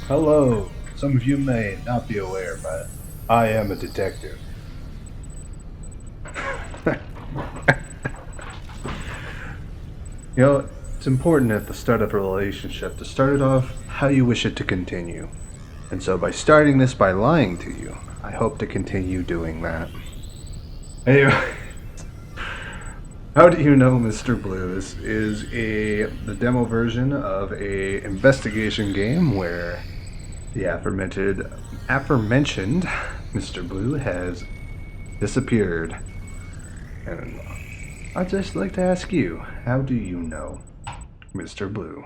Hello. Some of you may not be aware, but I am a detective. It's important at the start of a relationship to start it off how you wish it to continue. And so by starting this by lying to you, I hope to continue doing that. Anyway, how do you know Mr. Blues is the demo version of a investigation game where the aforementioned Mr. Blue has disappeared. And I'd just like to ask you, how do you know Mr. Blue?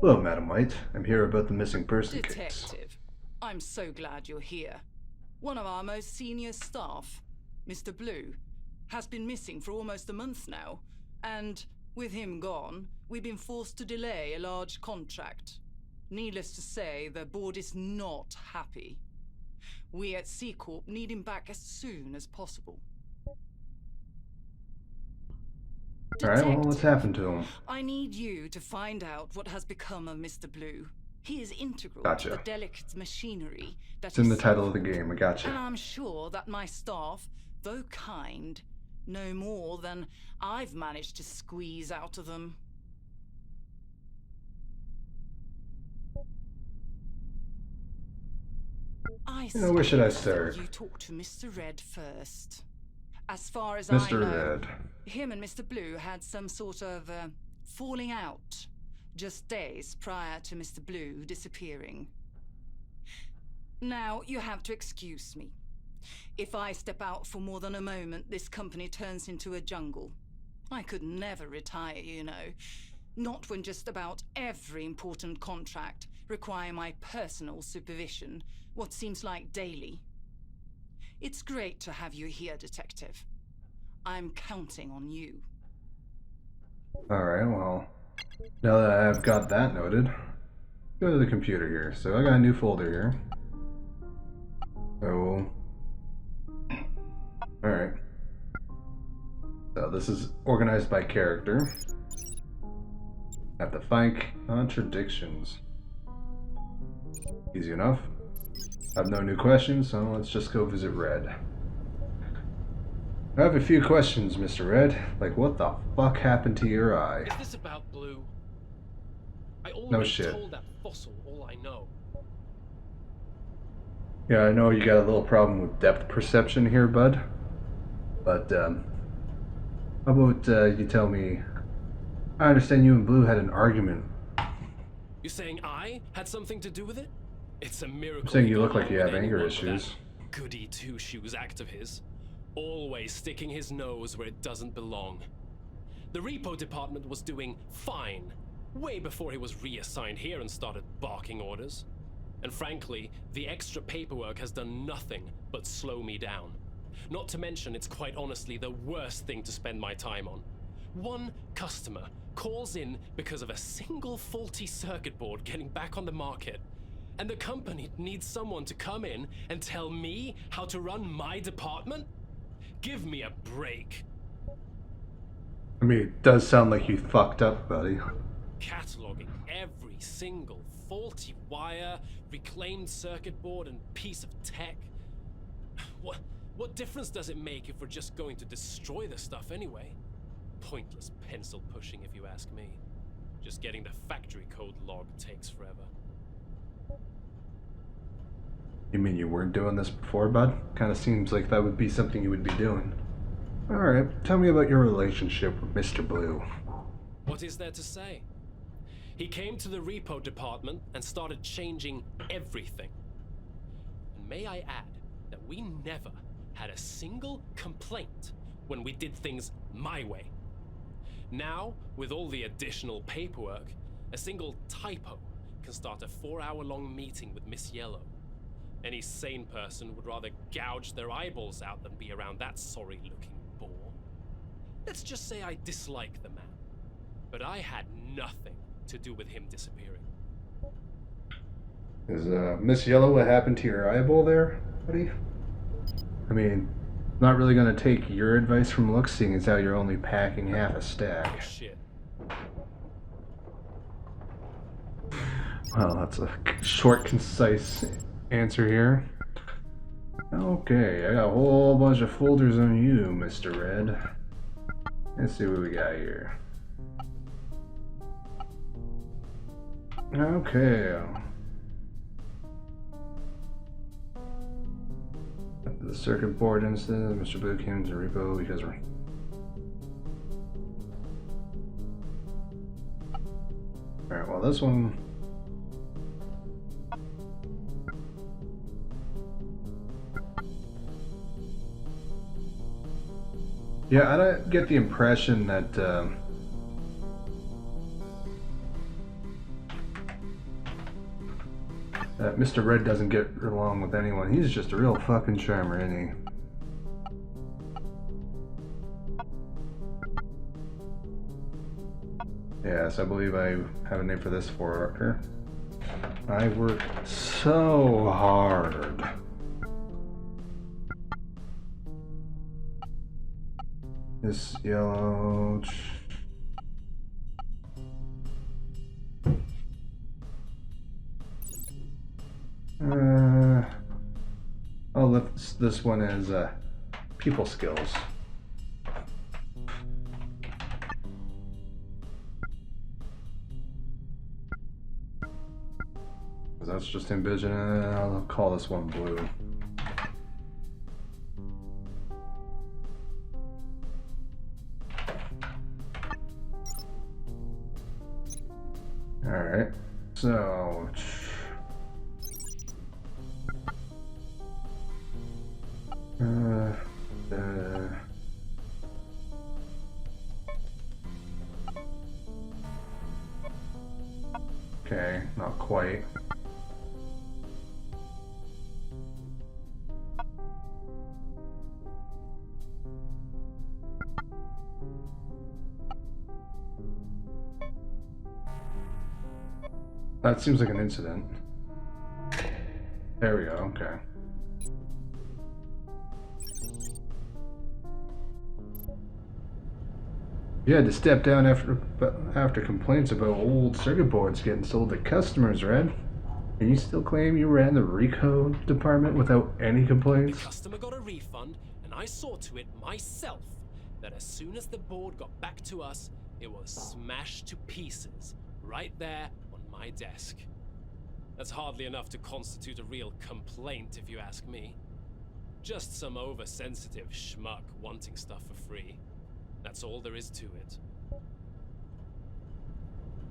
Hello, Madam White. I'm here about the missing person case. Detective, I'm so glad you're here. One of our most senior staff, Mr. Blue, has been missing for almost a month now, and with him gone, we've been forced to delay a large contract. Needless to say, the board is not happy. We at C Corp need him back as soon as possible. Alright, well, what's happened to him? I need you to find out what has become of Mr. Blue. He is integral Gotcha. to the delicate machinery that It's in the title of the game, I gotcha. And I'm sure that my staff, though kind, know more than I've managed to squeeze out of them. Where should I start? You talk to Mr. Red first. As far as Mr. I know, Red. him and Mr. Blue had some sort of falling out just days prior to Mr. Blue disappearing. Now, you have to excuse me. If I step out for more than a moment, this company turns into a jungle. I could never retire, you know. Not when just about every important contract require my personal supervision, what seems like daily. It's great to have you here, Detective. I'm counting on you. Alright, well, now that I've got that noted, go to the computer here. So I got a new folder here. So, alright. So this is organized by character. Have to find contradictions. Easy enough. I have no new questions, so let's just go visit Red. I have a few questions, Mr. Red. Like, what the fuck happened to your eye? Is this about Blue? I No already shit. told that fossil all I know. Yeah, I know you got a little problem with depth perception here, bud. But, how about you tell me... I understand you and Blue had an argument. You saying I had something to do with it? It's a miracle. I'm saying you he look got like you along have with anger anyone with issues. that goody two-shoes act of his. Always sticking his nose where it doesn't belong. The repo department was doing fine, way before he was reassigned here and started barking orders. And frankly, the extra paperwork has done nothing but slow me down. Not to mention, it's quite honestly the worst thing to spend my time on. One customer calls in because of a single faulty circuit board getting back on the market. And the company needs someone to come in and tell me how to run my department? Give me a break. I mean, it does sound like you fucked up, buddy. Cataloging every single faulty wire, reclaimed circuit board, and piece of tech. What difference does it make if we're just going to destroy the stuff anyway? Pointless pencil pushing, if you ask me. Just getting the factory code log takes forever. You mean you weren't doing this before, bud? Kinda seems like that would be something you would be doing. Alright, tell me about your relationship with Mr. Blue. What is there to say? He came to the repo department and started changing everything. And may I add that we never had a single complaint when we did things my way. Now, with all the additional paperwork, a single typo can start a 4-hour-long meeting with Miss Yellow. Any sane person would rather gouge their eyeballs out than be around that sorry-looking bore. Let's just say I dislike the man, but I had nothing to do with him disappearing. Is Miss Yellow what happened to your eyeball there, buddy? I mean, Not really gonna take your advice from looks, seeing as how you're only packing half a stack. Shit. Well, that's a short, concise answer here. Okay, I got a whole bunch of folders on you, Mr. Red. Let's see what we got here. Okay. The circuit board incident, Mr. Blue came to repo because we're... Alright, well this one... Yeah, I don't get the impression that that Mr. Red doesn't get along with anyone. He's just a real fucking charmer, isn't he? Yes, I believe I have a name for this worker. I work so hard. This yellow... I'll lift this one as people skills. That's just envision. I'll call this one blue. All right, so. Okay, not quite. That seems like an incident. There we go, okay. You had to step down after complaints about old circuit boards getting sold to customers, Red. And you still claim you ran the Recode department without any complaints? The customer got a refund, and I saw to it myself that as soon as the board got back to us, it was smashed to pieces, right there on my desk. That's hardly enough to constitute a real complaint, if you ask me. Just some oversensitive schmuck wanting stuff for free. That's all there is to it.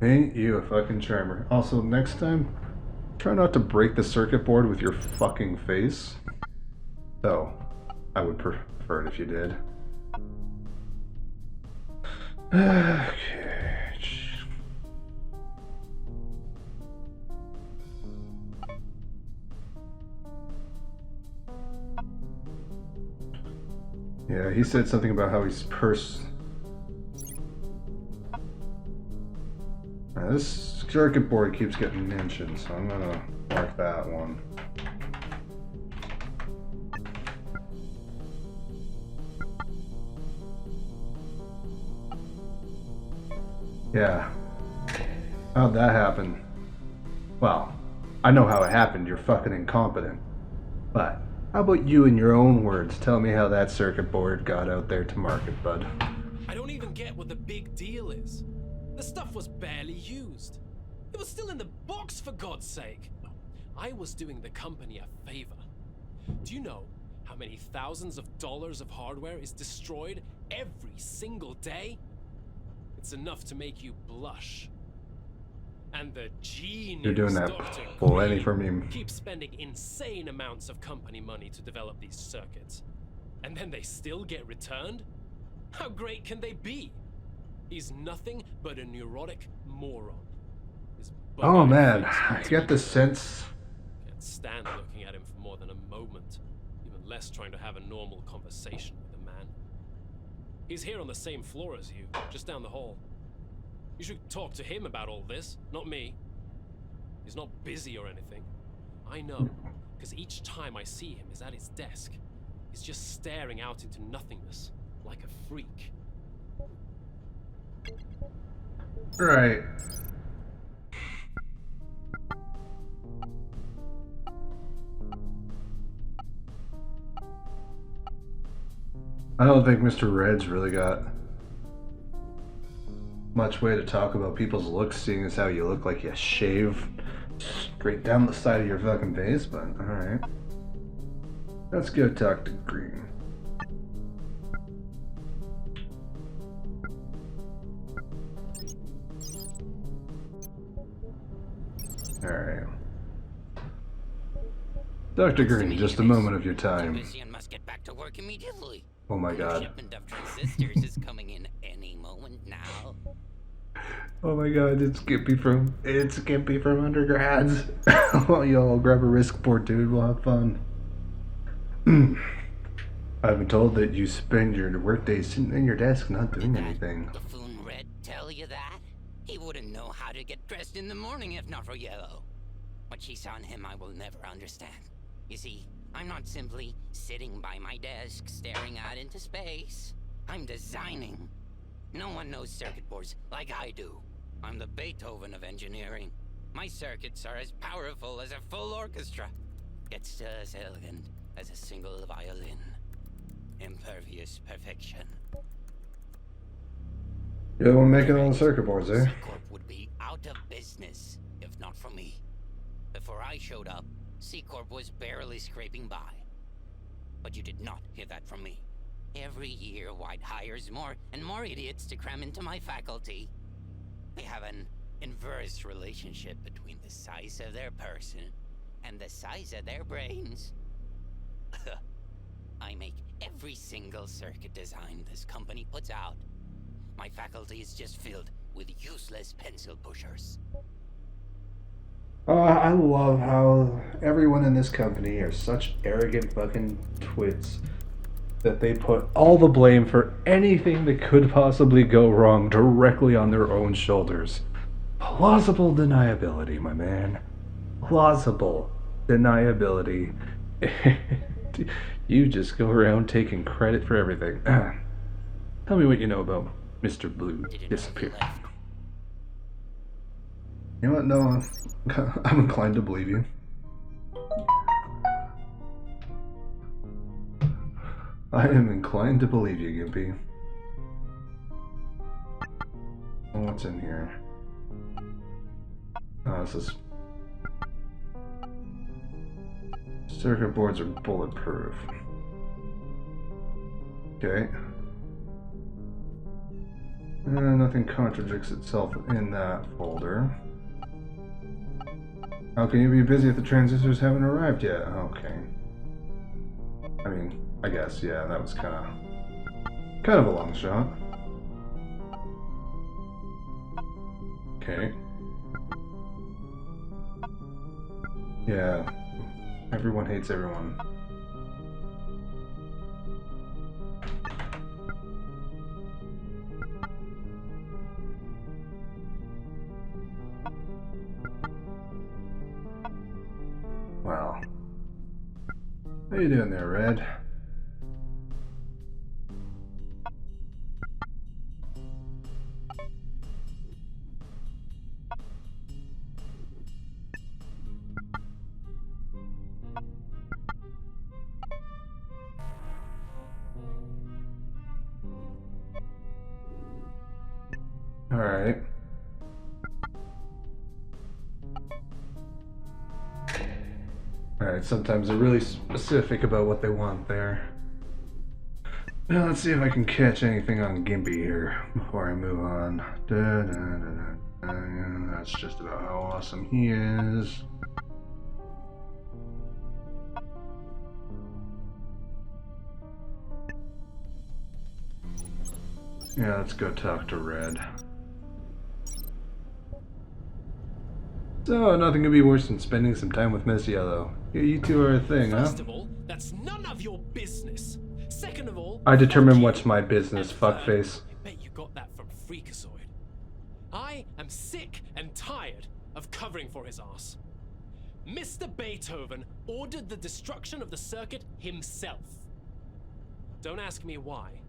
Ain't you a fucking charmer. Also, next time, try not to break the circuit board with your fucking face. Though, I would prefer it if you did. Okay. Yeah, he said something about how he's this circuit board keeps getting mentioned, so I'm gonna mark that one. Yeah. How'd that happen? Well, I know how it happened. You're fucking incompetent. But how about you, in your own words, tell me how that circuit board got out there to market, bud? I don't even get what the big deal is. The stuff was barely used. It was still in the box, for God's sake. I was doing the company a favor. Do you know how many thousands of dollars of hardware is destroyed every single day? It's enough to make you blush. And the genius You're doing that Dr. plenty Green for me. keeps spending insane amounts of company money to develop these circuits. And then they still get returned? How great can they be? He's nothing but a neurotic moron. His Oh bug-eyed man, face I makes get me the sense. Can't stand looking at him for more than a moment, even less trying to have a normal conversation with a man. He's here on the same floor as you, just down the hall. You should talk to him about all this, not me. He's not busy or anything. I know, because each time I see him is at his desk. is just staring out into nothingness like a freak. Right. I don't think Mr. Red's really got much way to talk about people's looks, seeing as how you look like you shave straight down the side of your fucking face, but alright. Let's go talk to Green. Alright. Dr. Green, just a moment of your time. Must get back to work immediately. Oh my The god. shipment of transistors is coming in any moment now. Oh my god, it's Skippy from undergrads. Well, y'all grab a risk board, dude. We'll have fun. I've been told that you spend your workday sitting in your desk not doing anything. Buffoon Red tell you that? He wouldn't know how to get dressed in the morning if not for Yellow. What she saw in him I will never understand. You see, I'm not simply sitting by my desk staring out into space. I'm designing. No one knows circuit boards like I do. I'm the Beethoven of engineering. My circuits are as powerful as a full orchestra, yet still as elegant as a single violin. Impervious perfection. You're the one making all the circuit boards, eh? C-Corp would be out of business if not for me. Before I showed up, C-Corp was barely scraping by. But you did not hear that from me. Every year, White hires more and more idiots to cram into my faculty. They have an inverse relationship between the size of their person and the size of their brains. I make every single circuit design this company puts out. My faculty is just filled with useless pencil pushers. Oh, I love how everyone in this company are such arrogant fucking twits that they put all the blame for anything that could possibly go wrong directly on their own shoulders. Plausible deniability, my man. Plausible deniability. You just go around taking credit for everything. Tell me what you know about Mr. Blue disappearing. You know what? No, I'm inclined to believe you. I am inclined to believe you, Gimpy. What's in here? Oh, this is... Circuit boards are bulletproof. Okay. Nothing contradicts itself in that folder. How can you be busy if the transistors haven't arrived yet? Okay. I mean, I guess, yeah, that was kind of a long shot. Okay. Yeah. Everyone hates everyone. Wow. How you doing there, Red? All right. Alright, sometimes they're really specific about what they want there. Now let's see if I can catch anything on Gimpy here before I move on. That's just about how awesome he is. Yeah, let's go talk to Red. So, nothing could be worse than spending some time with Miss Yellow. You two are a thing, huh? First of all, that's none of your business. Second of all, I determine fuck what's you. my business, And fuckface. I bet you got that from Freakazoid. I am sick and tired of covering for his ass. Mr. Beethoven ordered the destruction of the circuit himself. Don't ask me why.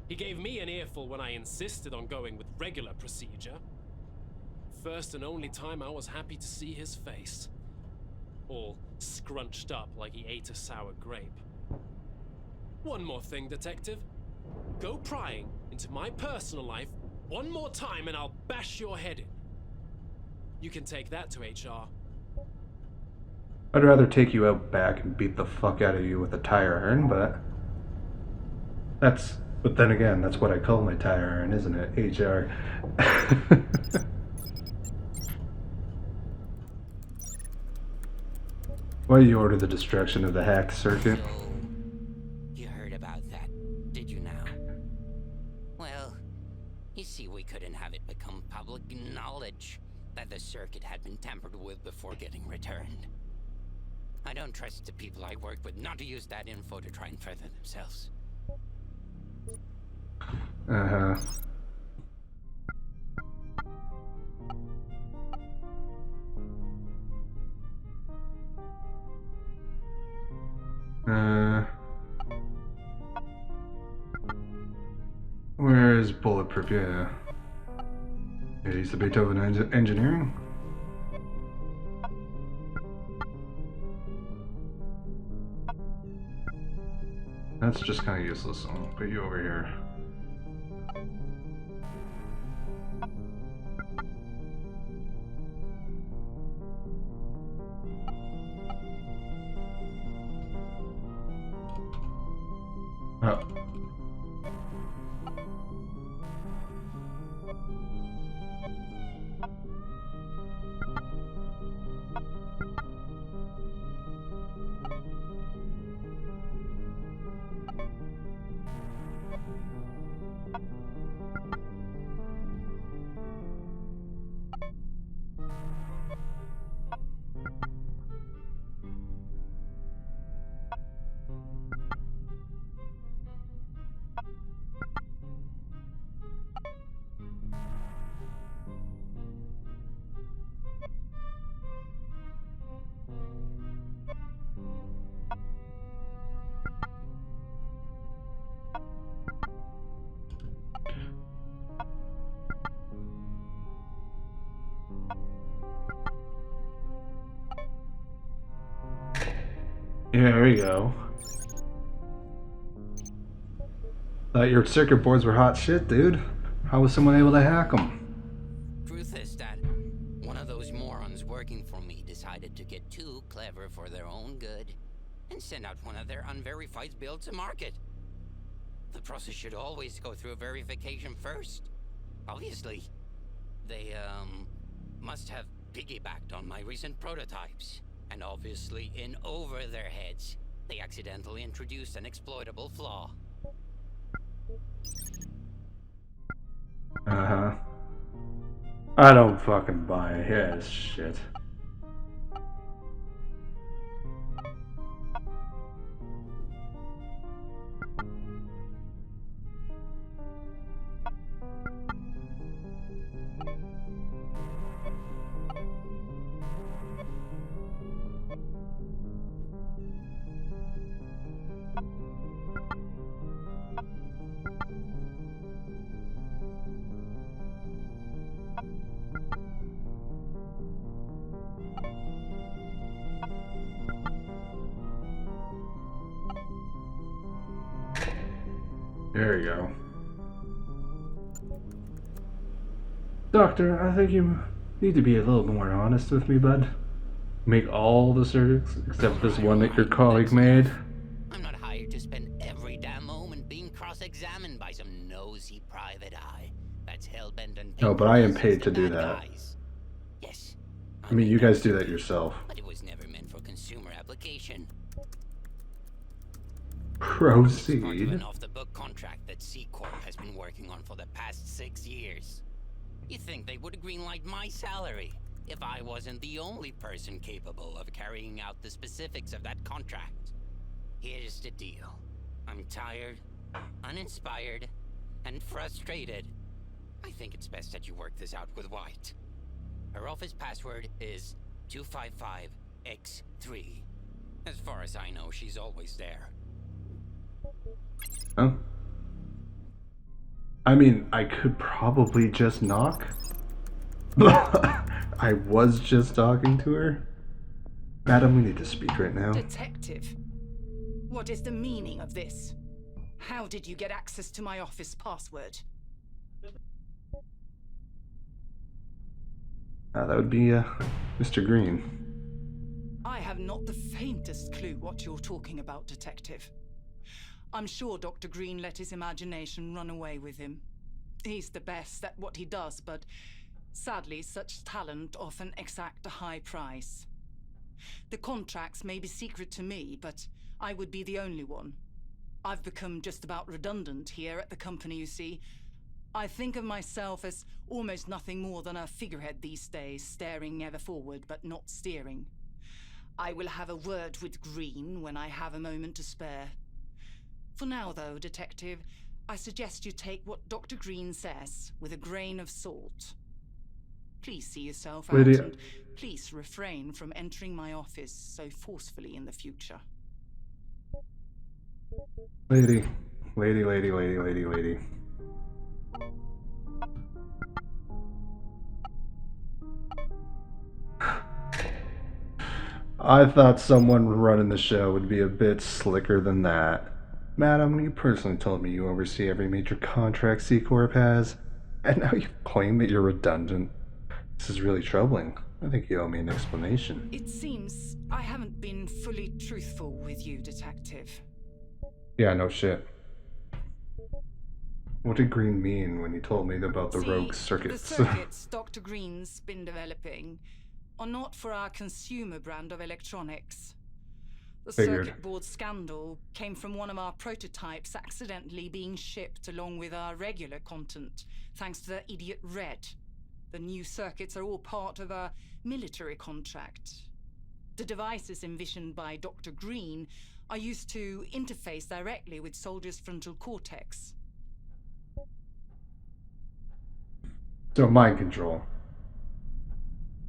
He gave me an earful when I insisted on going with regular procedure. First and only time I was happy to see his face. All scrunched up like he ate a sour grape. One more thing, Detective. Go prying into my personal life one more time and I'll bash your head in. You can take that to HR. I'd rather take you out back and beat the fuck out of you with a tire iron, but then again, that's what I call my tire iron, isn't it? HR. Why you order the destruction of the hacked circuit? So, you heard about that, did you now? Well, you see, we couldn't have it become public knowledge that the circuit had been tampered with before getting returned. I don't trust the people I work with not to use that info to try and further themselves. Uh-huh. Where is Bulletproof? Yeah. Yeah, he's the Beethoven engineering. That's just kind of useless. I'll put you over here. Oh. Yeah, there we go. Thought your circuit boards were hot shit, dude. How was someone able to hack them? Truth is that one of those morons working for me decided to get too clever for their own good and send out one of their unverified builds to market. The process should always go through a verification first. Obviously, they, must have piggybacked on my recent prototypes. And obviously, in over their heads, they accidentally introduced an exploitable flaw. Uh-huh. I don't fucking buy it. Yeah, it's shit. There you go. Doctor, I think you need to be a little more honest with me, bud. Make all the circuits except this one that your colleague made. I'm not hired to spend every damn moment being cross-examined by some nosy private eye that's hell-bent on... No, but I am paid to do that. Yes. I mean, you guys do that yourself. But it was never meant for consumer application. Proceed. Part of an off-the-book contract that C-Corp has been working on for the past 6 years. You think they would greenlight my salary if I wasn't the only person capable of carrying out the specifics of that contract? Here's the deal. I'm tired, uninspired, and frustrated. I think it's best that you work this out with White. Her office password is 255X3. As far as I know, she's always there. Oh. I mean, I could probably just knock. I was just talking to her. Madam, we need to speak right now. Detective, what is the meaning of this? How did you get access to my office password? That would be, Mr. Green. I have not the faintest clue what you're talking about, Detective. I'm sure Dr. Green let his imagination run away with him. He's the best at what he does, but sadly, such talent often exact a high price. The contracts may be secret to me, but I would be the only one. I've become just about redundant here at the company, you see. I think of myself as almost nothing more than a figurehead these days, staring ever forward but not steering. I will have a word with Green when I have a moment to spare. For now, though, Detective, I suggest you take what Dr. Green says with a grain of salt. Please see yourself out, and please refrain from entering my office so forcefully in the future. Lady. I thought someone running the show would be a bit slicker than that. Madam, you personally told me you oversee every major contract C-Corp has, and now you claim that you're redundant. This is really troubling. I think you owe me an explanation. It seems I haven't been fully truthful with you, Detective. Yeah, no shit. What did Green mean when he told me about the rogue circuits? The circuits Dr. Green's been developing are not for our consumer brand of electronics. The circuit board scandal came from one of our prototypes accidentally being shipped along with our regular content, thanks to the idiot Red. The new circuits are all part of a military contract. The devices envisioned by Dr. Green are used to interface directly with soldiers' frontal cortex. So mind control.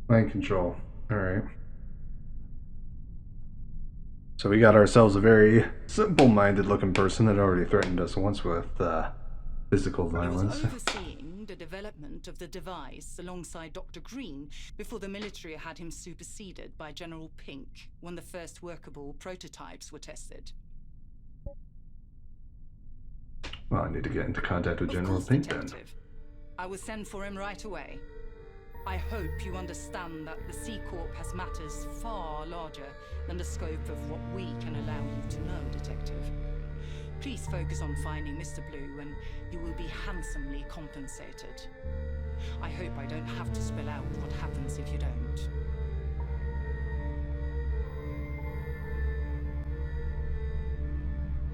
Mind control. Alright. So we got ourselves a very simple-minded looking person that already threatened us once with physical violence. He was overseeing the development of the device alongside Dr. Green before the military had him superseded by General Pink when the first workable prototypes were tested. Well, I need to get into contact with General Pink then. I will send for him right away. I hope you understand that the C-Corp has matters far larger than the scope of what we can allow you to know, Detective. Please focus on finding Mr. Blue and you will be handsomely compensated. I hope I don't have to spell out what happens if you don't.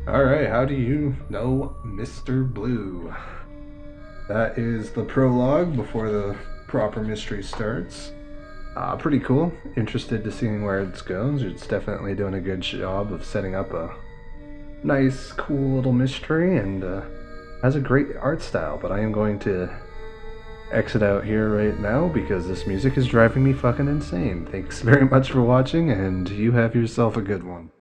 Alright, how do you know Mr. Blue? That is the prologue before the proper mystery starts. Pretty cool. Interested to seeing where it goes. It's definitely doing a good job of setting up a nice, cool little mystery, and has a great art style. But I am going to exit out here right now because this music is driving me fucking insane. Thanks very much for watching, and you have yourself a good one.